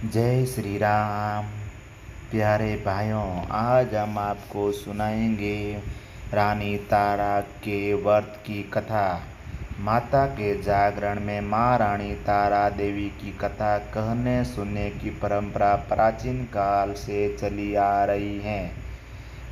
जय श्री राम। प्यारे भाइयों, आज हम आपको सुनाएंगे रानी तारा के व्रत की कथा। माता के जागरण में माँ रानी तारा देवी की कथा कहने सुनने की परंपरा प्राचीन काल से चली आ रही है।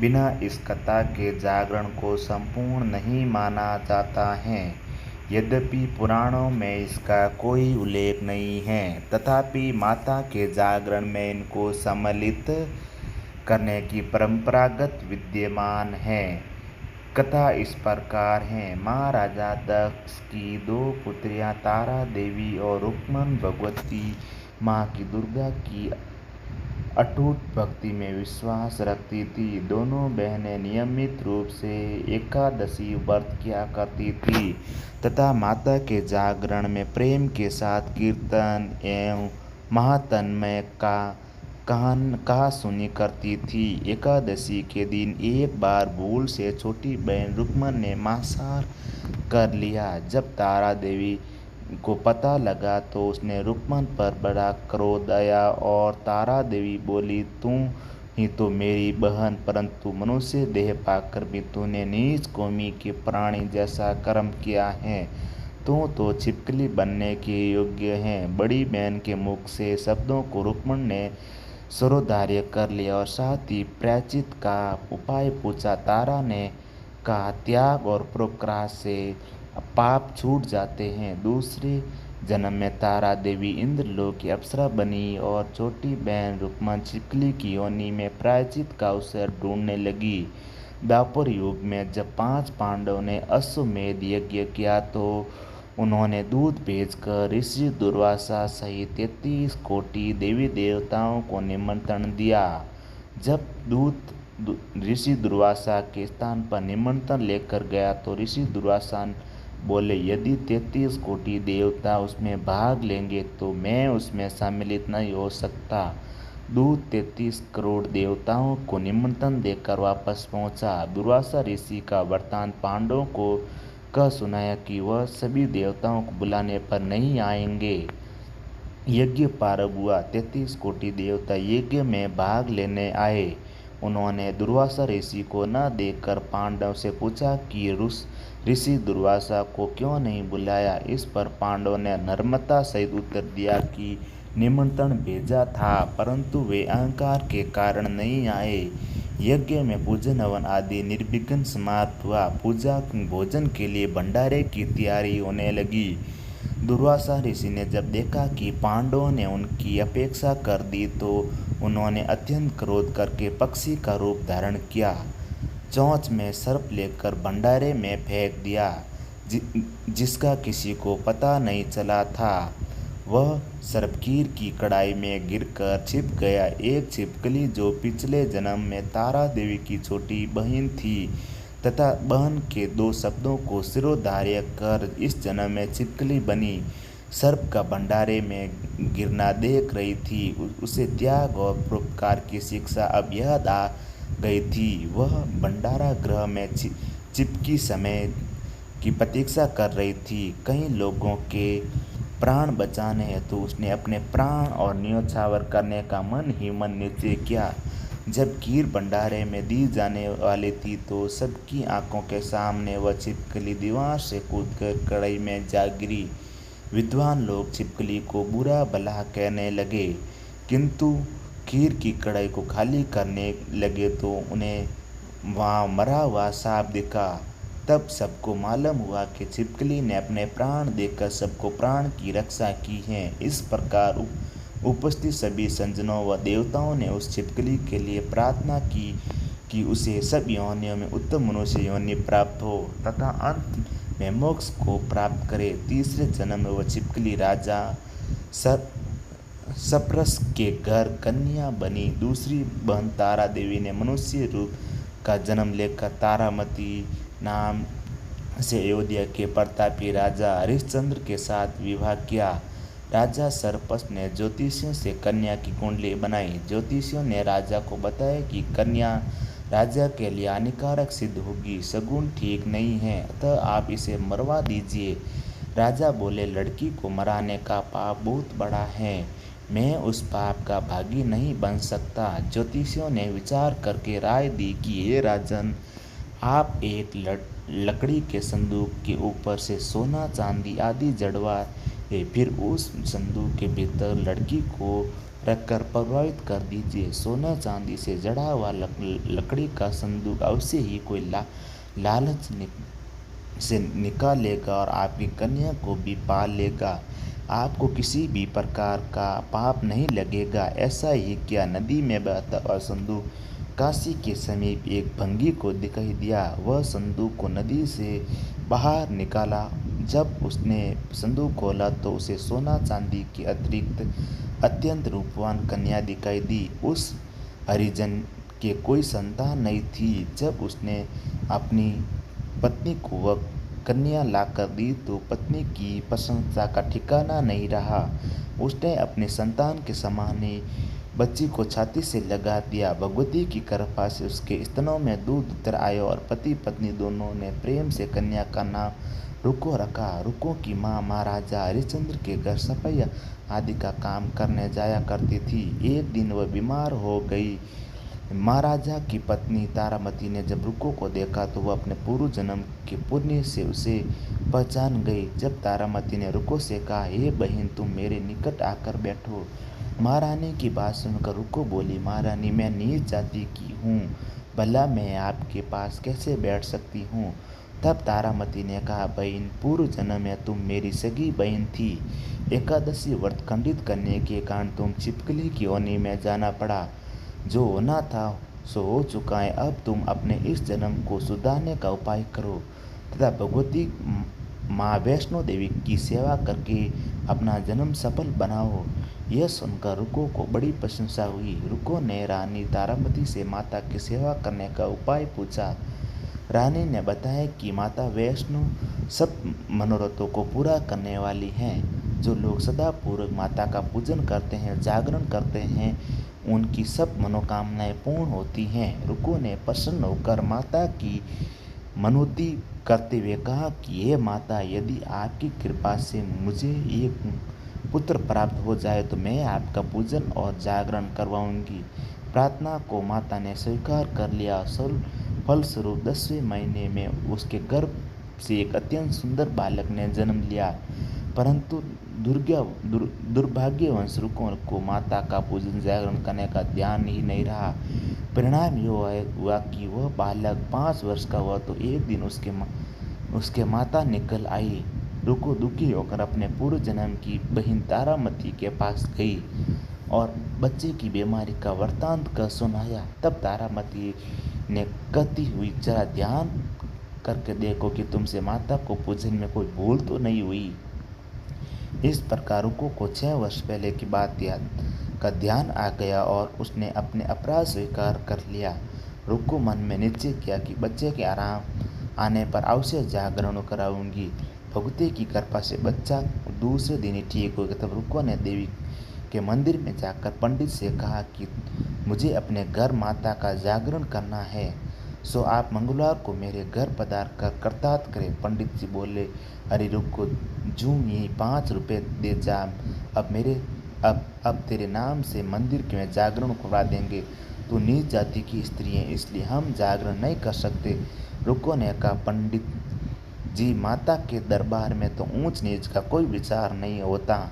बिना इस कथा के जागरण को संपूर्ण नहीं माना जाता है। यद्यपि पुराणों में इसका कोई उल्लेख नहीं है, तथापि माता के जागरण में इनको सम्मिलित करने की परंपरागत विद्यमान है। कथा इस प्रकार है। महाराजा दक्ष की दो पुत्रियां तारा देवी और रुक्मन भगवती माँ की दुर्गा की अटूट भक्ति में विश्वास रखती थी। दोनों बहनें नियमित रूप से एकादशी व्रत किया करती थी तथा माता के जागरण में प्रेम के साथ कीर्तन एवं महात्म्य का कहा सुनी करती थी। एकादशी के दिन एक बार भूल से छोटी बहन रुक्मन ने मांसाहार कर लिया। जब तारा देवी को पता लगा तो उसने रुक्मन पर बड़ा क्रोध आया और तारा देवी बोली, तू ही तो मेरी बहन, परंतु मनुष्य देह पाकर भी तूने नीच कौमी के प्राणी जैसा कर्म किया है। तू तो छिपकली बनने के योग्य है। बड़ी बहन के मुख से शब्दों को रुक्मन ने सरोधार्य कर लिया और साथ ही प्रायश्चित का उपाय पूछा। तारा ने कहा, त्याग और परोपकार से पाप छूट जाते हैं। दूसरे जन्म में तारा देवी इंद्रलोक की अप्सरा बनी और छोटी बहन रुक्मन छिपकली की योनि में प्रायश्चित का अवसर ढूंढने लगी। द्वापर युग में जब 5 पांडवों ने अश्वमेध यज्ञ किया तो उन्होंने दूत भेजकर ऋषि दुर्वासा सहित 33 कोटि देवी देवताओं को निमंत्रण दिया। जब दूत ऋषि दुर्वासा के स्थान पर निमंत्रण लेकर गया तो ऋषि दुर्वासा बोले, यदि 33 कोटि देवता उसमें भाग लेंगे तो मैं उसमें सम्मिलित नहीं हो सकता। दूत 33 करोड़ देवताओं को निमंत्रण देकर वापस पहुंचा। दुर्वासा ऋषि का वृत्तांत पांडवों को कह सुनाया कि वह सभी देवताओं को बुलाने पर नहीं आएंगे। यज्ञ प्रारंभ हुआ। 33 कोटि देवता यज्ञ में भाग लेने आए। उन्होंने दुर्वासा ऋषि को न देखकर पांडव से पूछा कि ऋषि दुर्वासा को क्यों नहीं बुलाया। इस पर पांडव ने नम्रता सहित उत्तर दिया कि निमंत्रण भेजा था, परंतु वे अहंकार के कारण नहीं आए। यज्ञ में पूजन हवन आदि निर्विघ्न समाप्त हुआ। पूजा भोजन के लिए भंडारे की तैयारी होने लगी। दुर्वासा ऋषि ने जब देखा कि पांडवों ने उनकी अपेक्षा कर दी तो उन्होंने अत्यंत क्रोध करके पक्षी का रूप धारण किया। चोंच में सर्प लेकर भंडारे में फेंक दिया, जिसका किसी को पता नहीं चला था। वह सर्प खीर की कढ़ाई में गिरकर छिप गया। एक छिपकली जो पिछले जन्म में तारा देवी की छोटी बहन थी तथा बहन के 2 शब्दों को सिरोधार्य कर इस जन्म में छिपकली बनी, सर्प का भंडारे में गिरना देख रही थी। उसे त्याग और परोपकार की शिक्षा अब याद आ गई थी। वह भंडारा गृह में चिपकी समय की प्रतीक्षा कर रही थी। कई लोगों के प्राण बचाने हेतु उसने अपने प्राण और न्योछावर करने का मन ही मन निश्चय किया। जब खीर भंडारे में दी जाने वाली थी तो सबकी आंखों के सामने वह छिपकली दीवार से कूदकर कढ़ाई में जा गिरी। विद्वान लोग छिपकली को बुरा भला कहने लगे, किंतु खीर की कढ़ाई को खाली करने लगे तो उन्हें वहाँ मरा हुआ सांप दिखा। तब सबको मालूम हुआ कि छिपकली ने अपने प्राण देकर सबको प्राण की रक्षा की है। इस प्रकार उपस्थित सभी सज्जनों व देवताओं ने उस छिपकली के लिए प्रार्थना की कि उसे सब योनियों में उत्तम मनुष्य योनि प्राप्त हो तथा अंत में मोक्ष को प्राप्त करे। तीसरे जन्म में वह छिपकली राजा सप्रस के घर कन्या बनी। दूसरी बहन तारा देवी ने मनुष्य रूप का जन्म लेकर तारामती नाम से अयोध्या के प्रतापी राजा हरिश्चंद्र के साथ विवाह किया। राजा सरपस ने ज्योतिषियों से कन्या की कुंडली बनाई। ज्योतिषियों ने राजा को बताया कि कन्या राजा के लिए हानिकारक सिद्ध होगी, सगुन ठीक नहीं है, अतः आप इसे मरवा दीजिए। राजा बोले, लड़की को मराने का पाप बहुत बड़ा है। मैं उस पाप का भागी नहीं बन सकता। ज्योतिषियों ने विचार करके राय दी कि हे राजन, आप एक लकड़ी के संदूक के ऊपर से सोना चांदी आदि जड़वा फिर उस संदूक के भीतर लड़की को रखकर प्रभावित कर दीजिए। सोना चांदी से जड़ा हुआ लकड़ी का संदूक अवश्य ही कोई लालच से निकालेगा और आपकी कन्या को भी पाल लेगा। आपको किसी भी प्रकार का पाप नहीं लगेगा। ऐसा ही क्या, नदी में बहता हुआ संदूक काशी के समीप एक भंगी को दिखाई दिया। वह संदूक को नदी से बाहर निकाला। जब उसने संदूक खोला तो उसे सोना चांदी के अतिरिक्त अत्यंत रूपवान कन्या दिखाई दी। उस हरिजन के कोई संतान नहीं थी। जब उसने अपनी पत्नी को वह कन्या लाकर दी तो पत्नी की प्रशंसा का ठिकाना नहीं रहा। उसने अपने संतान के समान ही बच्ची को छाती से लगा दिया। भगवती की कृपा से उसके स्तनों में दूध उतर आया और पति पत्नी दोनों ने प्रेम से कन्या का नाम रुको रखा। रुको की माँ महाराजा हरिश्चंद्र के घर सफाई आदि का काम करने जाया करती थी। एक दिन वह बीमार हो गई। महाराजा की पत्नी तारामती ने जब रुको को देखा तो वह अपने पूर्व जन्म के पुण्य से उसे पहचान गई। जब तारामती ने रुको से कहा, हे बहन, तुम मेरे निकट आकर बैठो। महारानी की बात सुनकर रुको बोली, महारानी, मैं नीच जाति की हूँ, भला मैं आपके पास कैसे बैठ सकती हूँ। तब तारामती ने कहा, बहन, पूर्व जन्म में तुम मेरी सगी बहन थी। एकादशी व्रत खंडित करने के कारण तुम छिपकली की योनि में जाना पड़ा। जो होना था सो हो चुका है। अब तुम अपने इस जन्म को सुधारने का उपाय करो तथा भगवती माँ वैष्णो देवी की सेवा करके अपना जन्म सफल बनाओ। यह सुनकर रुको को बड़ी प्रशंसा हुई। रुको ने रानी तारामती से माता की सेवा करने का उपाय पूछा। रानी ने बताया कि माता वैष्णो सब मनोरथों को पूरा करने वाली हैं। जो लोग सदा पूर्वक माता का पूजन करते हैं, जागरण करते हैं, उनकी सब मनोकामनाएं पूर्ण होती हैं। रुको ने प्रसन्न होकर माता की मनोती करते हुए कहा कि हे माता, यदि आपकी कृपा से मुझे एक पुत्र प्राप्त हो जाए तो मैं आपका पूजन और जागरण करवाऊंगी। प्रार्थना को माता ने स्वीकार कर लिया। फलस्वरूप 10वें महीने में उसके गर्भ से एक अत्यंत सुंदर बालक ने जन्म लिया। परंतु दुर्भाग्यवश रुको को माता का पूजन जागरण करने का ध्यान ही नहीं रहा। परिणाम यह हुआ कि वह बालक 5 वर्ष का हुआ तो एक दिन उसके माता निकल आई। रुको दुखी होकर अपने पूर्व जन्म की बहन तारामती के पास गई और बच्चे की बीमारी का वृत्तांत कर सुनाया। तब तारामती ने कहती हुई, जरा ध्यान करके देखो कि तुमसे माता को पूजन में कोई भूल तो नहीं हुई। इस प्रकार रुको को 6 वर्ष पहले की बात का ध्यान आ गया और उसने अपने अपराध स्वीकार कर लिया। रुको मन में निश्चय किया कि बच्चे के आराम आने पर अवश्य जागरण कराऊंगी। भगवती की कृपा से बच्चा दूसरे दिन ही ठीक हो गया। तब रुको ने देवी के मंदिर में जाकर पंडित से कहा कि मुझे अपने घर माता का जागरण करना है, सो आप मंगलवार को मेरे घर पधार कर कृतार्थ करें। पंडित जी बोले, अरे रुको, जूं ही 5 रुपये दे जा। अब तेरे नाम से मंदिर में जागरण करवा देंगे। तू नीच जाति की स्त्री है, इसलिए हम जागरण नहीं कर सकते। रुको ने कहा, पंडित जी, माता के दरबार में तो ऊंच नीच का कोई विचार नहीं होता।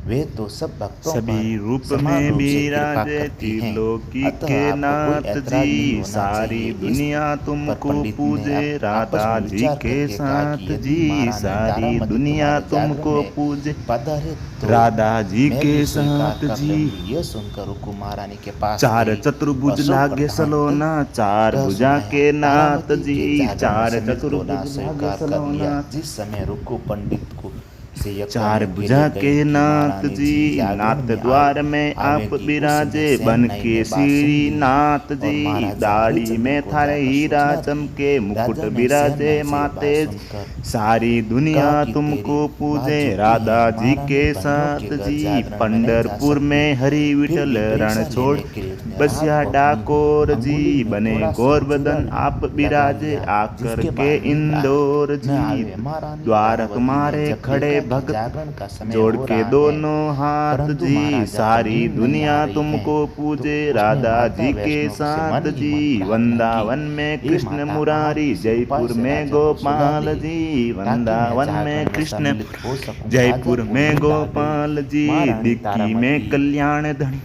वे तो सब भक्तों सभी पर रूप समान में रूप से कृपा विराजे करती हैं। त्रिलोकी अतः के आपको कोई नाथ ऐतराज नहीं जी, होना सारी चाहिए। इस दुनिया पर तुमको पंडित ने पूजे आपस राधा में जी विचार के करके कहा कि साथ यदि जी, महारानी सारी तारामती दुनिया तुम्हारे जागरण तुमको में पूजे पधारे तो राधा जी मैं के भी स्वीकार साथ कर जी। लूंगी। यह सुनकर रुको महारानी के पास चार गई और चतुर्भुज सब लागे वृत्तांत सलोना, चार कह भुजा सुनाया। के नाथ तारामती जी, के जागरण में चार सम्मिलित होना चतुर्भुज लागे स्वीकार कर लिया। सलोना। जिस समय रुको पंडित को से यह चार कहने के भुजा लिए के गई कि नाथ महारानी जी, जी जागरण नाथ में द्वार में आप आवेगी, उस विराजे समय बन सेनानी ने बात सुन केसरी ली नाथ और जी, महाराजा दाढ़ी हरिश्चंद्र में को थारे जाकर हीरा सूचना दी। चमके, मुकुट राजा ने विराजे सेनानी से यह बात माते, सुनकर सारी दुनिया कहा कि तुमको तेरी बात पूजे झूठी राधा है। जी महारानी के बहनों के साथ घर जी, जागरण में नहीं जा पंढरपुर सकती। में हरि फिर विठल भी रण परीक्षा छोड़ लेने के लिए उसने रात बसिया को अपनी डाकोर जी, अंगुली में बने थोड़ा सा चूड़ा गोवर्धन आप लगा विराजे लिया, आकर जिसके के बाद नींद इंदौर न जी। आवे। महारानी द्वारक तारावती ने मारे जब खड़े कि भक्त जागरण का समय जोड़ हो के रहा है, दोनों हाथ परंतु जी महाराजा सारी नींद नहीं आ दुनिया रही है। तुमको तो पूजे उसने राधा माता जी के वैष्णो से साथ मन ही जी मन प्रार्थना वृंदावन की, में हे कृष्ण माता, आप मुरारी किसी उपाय जयपुर से में राजा को सुला गोपाल दे जी ताकि मैं वृंदावन में जागरण में कृष्ण सम्मिलित हो सकूं। राजा जयपुर को में नींद आ गई। गोपाल जी महारानी दिक्की में तारामती कल्याण धनी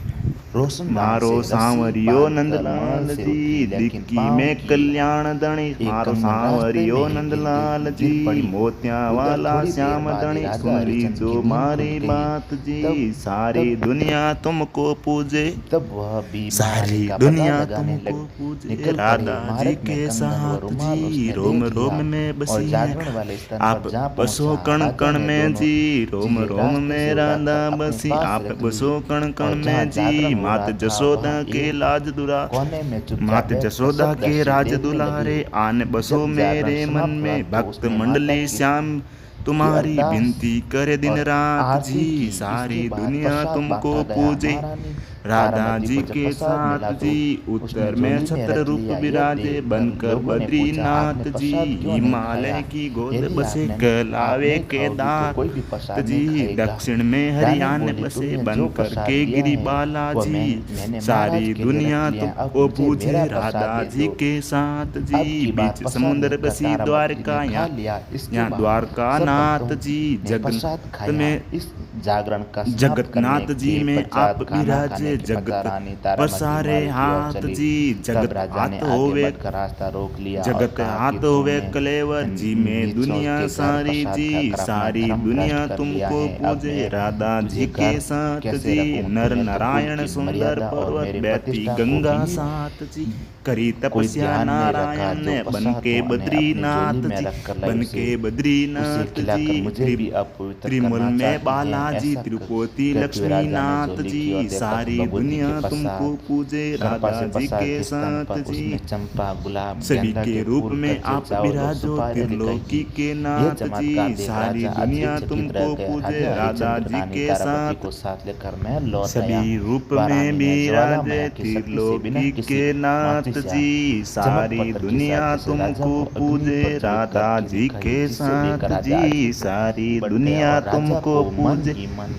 रोशन बाण मारो से रस्सी सांवरियो बांधकर महल नंदलाल से जी उतरी, लेकिन दिक्की पाँव में की कल्याण धनी एक मारो कंगन रास्ते में सांवरियो ही नंदलाल जी गिर पड़ी। मोतिया उधर वाला थोड़ी देर श्याम बाद ही धनी राजा सुन ली हरिश्चंद्र जो की नींद मारी खुल गई। बात जी तब सारी तब दुनिया तुमको पूजे तब वह भी महारानी सारी का पता दुनिया लगाने तुमको पूजे निकल पड़े। राधा जी महारत में के कंगन व साथ रुमाल जी उसने रोम देख रोम लिया में और बसी है जागरण वाले स्थान आप पर जहाँ बसो पहुंचा। कण राजा कण ने में दोनों जी रोम चीजें रोम रास्ते में से राधा उतारकर अपने बसी पास आप रख बसो ली कण कण और जहाँ में जी जागरण हो मात रहा था जसोदा वहाँ के एक लाज दुरा कोने में चुपचाप मात बैठ जसोदा के कसक राज देखने दुलारे लगी। आन बसो जब जागरण मेरे मन समाप्त हुआ में तो भक्त उसने माता मंडली श्याम की तुम्हारी अरदास विनती करे दिन और रात आरती जी की। सारी इसके बाद दुनिया प्रसाद तुमको बांटा गया। पूजे महारानी राधा तारामती जी को जब के प्रसाद मिला साथ तो जी उसने उत्तर में झोली में छत्र रख रूप लिया। यह विराजे देखकर बनकर लोगों ने पूछा, बद्रीनाथ आपने जी प्रसाद क्यों नहीं हिमालय खाया? की गोद यदि बसे आप कहलावे नहीं खाओगी तो केदार कोई भी प्रसाद जी नहीं खाएगा। दक्षिण में रानी हरियाण बोली, बसे तुमने जो बनकर प्रसाद के लिया गिरी है बाला वह जी मैंने सारी महाराज के लिए दुनिया रख लिया है। अब तुमको मुझे पूजे मेरा राधा प्रसाद दे जी दो। के साथ जी अब की बात बीच प्रसाद समुद्र लेकर बसी तारामती द्वारका ने खा यहाँ लिया। इसके यहाँ बाद द्वारका सब नाथ भक्तों जी ने प्रसाद खाया। में इस जागरण का समाप्त जगन्नाथ करने जी के में पश्चात आप खाना विराजे खाने के जगत पश्चात रानी तारामती पसारे महल की ओर हाथ चली। जी तब जगत राजा ने हाथ आगे होवे बढ़कर रास्ता रोक लिया और जगत कहा कि हाथ होवे तुमने कलेवर जी में नीच दुनिया के घर सारी प्रसाद जी खाकर अपना सारी धर्म दुनिया भ्रष्ट कर लिया तुमको है। अब पूजे मैं राधा तुझे जी घर के साथ कैसे जी रखूं? नर तुम्हें तो कुल नारायण की सुंदर मर्यादा और पर्वत मेरी बहती प्रतिष्ठा को गंगा भी साथ जी करी कोई तपस्या ध्यान नहीं रखा। नारायण जो ने बन प्रसाद के तुमने अपनी बद्रीनाथ झोली में जी रखकर लाई बन के उसे बद्रीनाथ खिलाकर जी मुझे भी अपवित्र त्रिमूल करना में चाहती हैं। बालाजी ऐसा तिरुपति कहते हुए राजा ने लक्ष्मीनाथ झोली की जी ओर देखा तो सारी भगवती दुनिया के तुमको प्रसाद पूजे कृपा राधा से जी प्रसाद के के स्थान साथ पर जी उसने चंपा, गुलाब, सभी गेंदा के के रूप फूल, में कच्चे आप चावल और विराजो सुपारी दिखाई त्रिलोकी दी। के यह नाथ चमत्कार जी देख सारी राजा दुनिया आश्चर्यचकित रह तुमको गया। पूजे राजा राधा हरिश्चंद्र जी रानी के तारामती साथ को साथ लेकर महल लौट आया। सभी रूप वाराणी में में विराजे ज्वालामाया की शक्ति से बिना त्रिलोकी किसी के मातृ नाथ से जी चमक सारी पत्थर की दुनिया साथ जैसे राजा तुमको को अग्नि पूजे पर ज्योत राधा करके जी दिखाई, के जिसे साथ देखकर राजा जी अचंभित सारी पड़ गया दुनिया और राजा तुमको को मन पूजे ही मन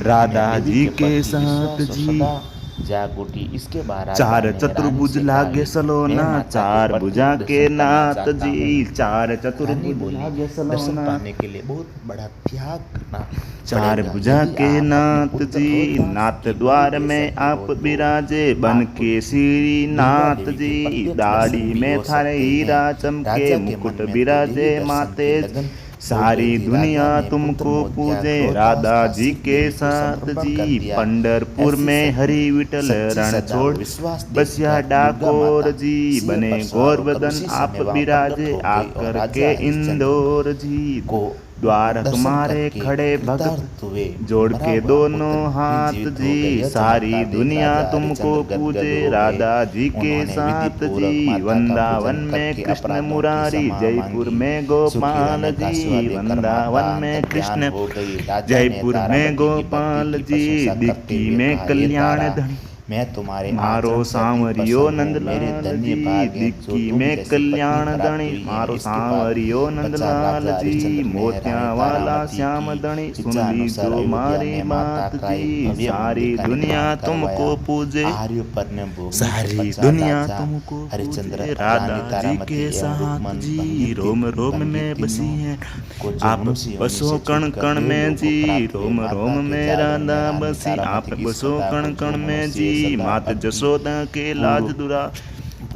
राधा में देवी जी के के प्रति साथ विश्वास और जी सदा जाग उठी। इसके बाद राजा चार ने रानी चतुर्भुज से कहा, लागे सलोना मैं माता के चार प्रति भुजा के दर्शन करना नाथ चाहता जी हूँ। चार रानी चतुर्भुज बोली, लागे दर्शन सलोना पाने के लिए बहुत बड़ा त्याग करना चार पड़ेगा। भुजा यदि के आप अपने नाथ पुत्र जी रोहतास नाथ की द्वार बलि दे में सकते आप हो तो विराजे बन आप के श्री दुर्गा नाथ देवी के जी प्रत्यक्ष दाढ़ी दर्शन भी में हो थारे सकते हीरा हैं। चमके राजा के मुकुट मन में तो विराजे देवी दर्शन माते की लगन हो सारी गई थी। दुनिया राजा ने पुत्र तुमको मोह त्याग पूजे रोहतास राधा काशी जी के देवी को साथ समर्पण जी कर दिया। पंडरपुर ऐसी में सच्ची हरि विठल सच्ची रण श्रद्धा छोड़ और विश्वास बसिया देखकर दुर्गा डाकोर माता जी सिंह बने पर सवार गौर होकर बदन उसी आप समय वहां विराजे प्रकट हो गई और आकर राजा के हरिश्चंद्र इंदौर जी को द्वार दर्शन तुम्हारे करके खड़े भगत कृतार्थ हुए। जोड़ मरा के हुआ दोनों पुत्र फिर हाथ जीवित हो जी गए। यह सारी चमत्कार देख दुनिया राजा तुमको हरिश्चंद्र गदगद पूजे हो गए। राधा जी के उन्होंने साथ विधि जी पूर्वक माता का वृंदावन पूजन में करके कृष्ण अपराधों की मुरारी क्षमा जयपुर मांगी। में सुखी गोपाल रहने का जी आशीर्वाद देकर माता वृंदावन में अंतर्ध्यान कृष्ण हो गई। राजा ने जयपुर में तारामती की गोपाल भक्ति की जी प्रशंसा करते दिक्की हुए में कहा, हे कल्याण तारा, धनी मैं तुम्हारे मारो आचरण से अति सांवरियो प्रसन्न हूँ। मेरे नंदलाल धन्य जी भाग हैं जो दिक्की तुम में जैसी कल्याण पत्नी प्राप्त धनी हुई है। मारो इसके बाद सांवरियो पश्चात नंदलाल राजा जी हरिश्चंद्र ने मोतिया रानी वाला तारामती श्याम की धनी सुन इच्छा ली अनुसार जो अयोध्या मारी में माता बात का एक जी भव्य सारी मंदिर का दुनिया निर्माण तुमको करवाया। पूजे आर्यपर ने भोगने के सारी पश्चात दुनिया राजा तुमको हरिश्चंद्र पूजे रानी राधा जी तारामती के एवं साथ रुक्मन जी पंडित रोम रोम पंडित में बसी तीनों है को जो आप मनुष्य योनि बसो से कण छूटकर कण में देवलोक को जी प्राप्त हुए। रोम माता रोम के में जागरण राधा रानी बसी आप तारामती की बसो श्रद्धा कण को कण जो में मनुष्य जी सदा मात भक्ति जसोदा के लाज दुरा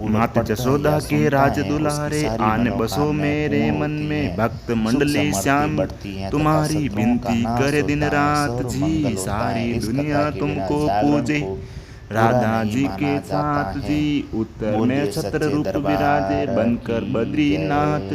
मात पढ़ता है जसोदा या के सुनता राज है, उसकी दुलारे सारी आन बसो मनोकामनाएं मेरे पूर्ण मन होती में हैं। भक्त सुख मंडली समृद्धि श्याम बढ़ती है तथा तुम्हारी शत्रुओं का विनती नाश करे दिन होता है, रात सर्व जी मंगल होता सारी है। इस दुनिया कथा के बिना तुमको जागरण पूजे को पूरा राधा नहीं जी माना के जाता साथ है। जी उत्तर में बोलिए छत्र सच्चे रूप विराजे दरबार बनकर की बद्रीनाथ जय।